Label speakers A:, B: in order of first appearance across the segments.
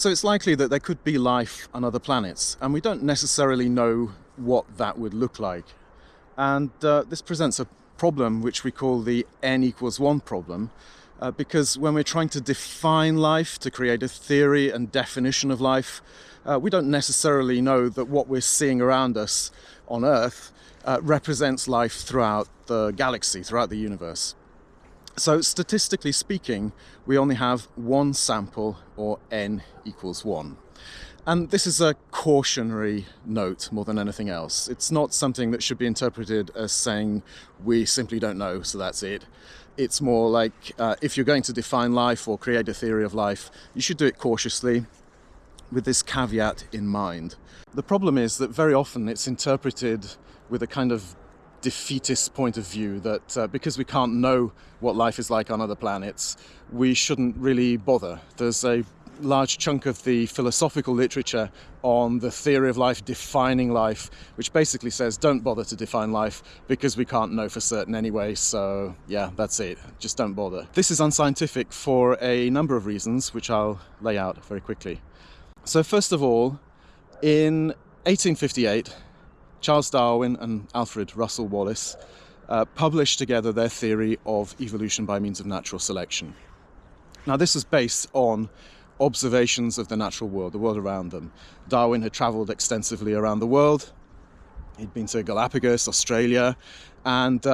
A: So it's likely that there could be life on other planets, and we don't necessarily know what that would look like. And this presents a problem which we call the n=1 problem, because when we're trying to define life, to create a theory and definition of life, we don't necessarily know that what we're seeing around us on Earth represents life throughout the galaxy, throughout the universe. So statistically speaking, we only have one sample, or n=1. And this is a cautionary note more than anything else. It's not something that should be interpreted as saying we simply don't know, so that's it. It's more like if you're going to define life or create a theory of life, you should do it cautiously with this caveat in mind. The problem is that very often it's interpreted with a kind of defeatist point of view, that because we can't know what life is like on other planets, we shouldn't really bother. There's a large chunk of the philosophical literature on the theory of life, defining life, which basically says don't bother to define life because we can't know for certain anyway, so yeah, that's it, just don't bother. This is unscientific for a number of reasons, which I'll lay out very quickly. So first of all, in 1858, Charles Darwin and Alfred Russel Wallace published together their theory of evolution by means of natural selection. Now this is based on observations of the natural world, the world around them. Darwin had travelled extensively around the world. He'd been to Galapagos, Australia, and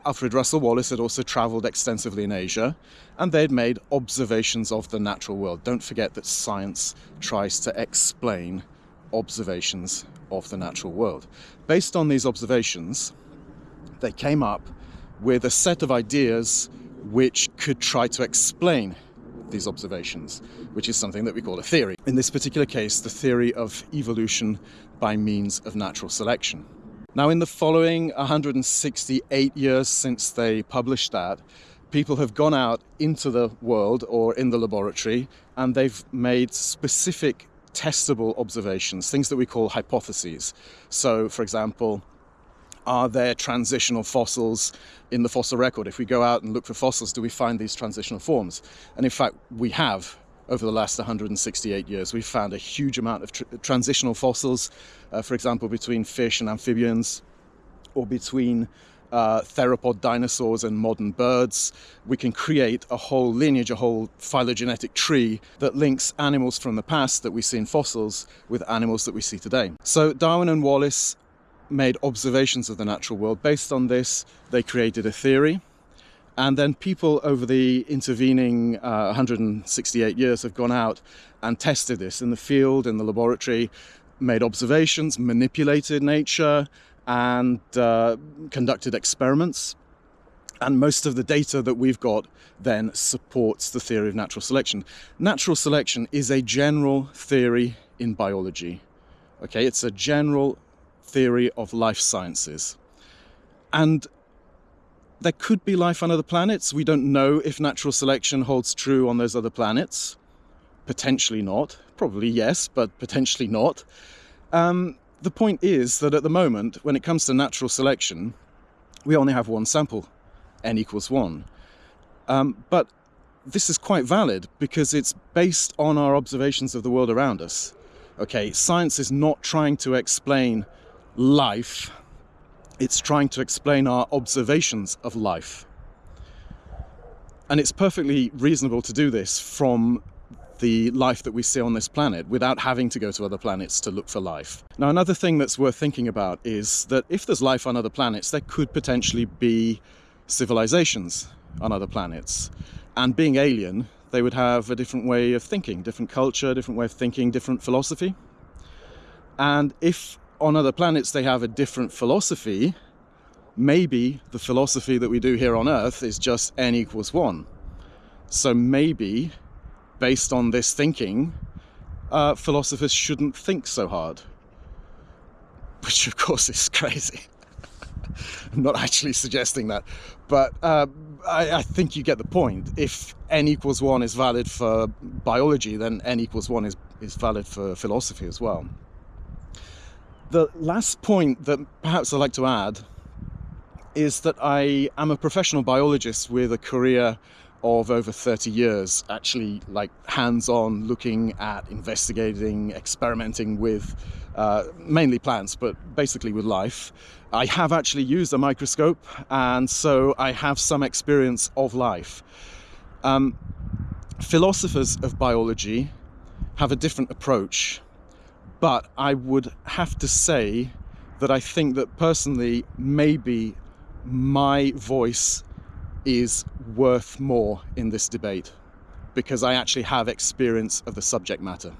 A: Alfred Russel Wallace had also travelled extensively in Asia, and they'd made observations of the natural world. Don't forget that science tries to explain observations of the natural world. Based on these observations, they came up with a set of ideas which could try to explain these observations, which is something that we call a theory. In this particular case, the theory of evolution by means of natural selection. Now, in the following 168 years since they published that, people have gone out into the world or in the laboratory, and they've made specific testable observations, things that we call hypotheses. So, for example, are there transitional fossils in the fossil record? If we go out and look for fossils, do we find these transitional forms? And in fact, we have. Over the last 168 years, we've found a huge amount of transitional fossils, for example, between fish and amphibians, or between theropod dinosaurs and modern birds. We can create a whole lineage, a whole phylogenetic tree that links animals from the past that we see in fossils with animals that we see today. So Darwin and Wallace made observations of the natural world. Based on this, they created a theory. And then people over the intervening 168 years have gone out and tested this in the field, in the laboratory, made observations, manipulated nature, and conducted experiments. And most of the data that we've got then supports the theory of natural selection. Natural selection is a general theory in biology. Okay, it's a general theory of life sciences. And there could be life on other planets. We don't know if natural selection holds true on those other planets. Potentially not. Probably yes, but potentially not. The point is that at the moment, when it comes to natural selection, we only have one sample, n=1. But this is quite valid because it's based on our observations of the world around us. Okay, science is not trying to explain life. It's trying to explain our observations of life. And it's perfectly reasonable to do this from the life that we see on this planet without having to go to other planets to look for life. Now, another thing that's worth thinking about is that if there's life on other planets, there could potentially be civilizations on other planets. And being alien, they would have a different way of thinking, different culture, different way of thinking, different philosophy. And if on other planets they have a different philosophy, maybe the philosophy that we do here on Earth is just n=1. So maybe, based on this thinking, philosophers shouldn't think so hard. Which of course is crazy. I'm not actually suggesting that, but I think you get the point. If n=1 is valid for biology, then n=1 is valid for philosophy as well. The last point that perhaps I'd like to add is that I am a professional biologist with a career of over 30 years, actually like hands-on looking at investigating, experimenting with mainly plants, but basically with life. I have actually used a microscope, and so I have some experience of life. Philosophers of biology have a different approach, but I would have to say that I think that personally maybe my voice is worth more in this debate because I actually have experience of the subject matter.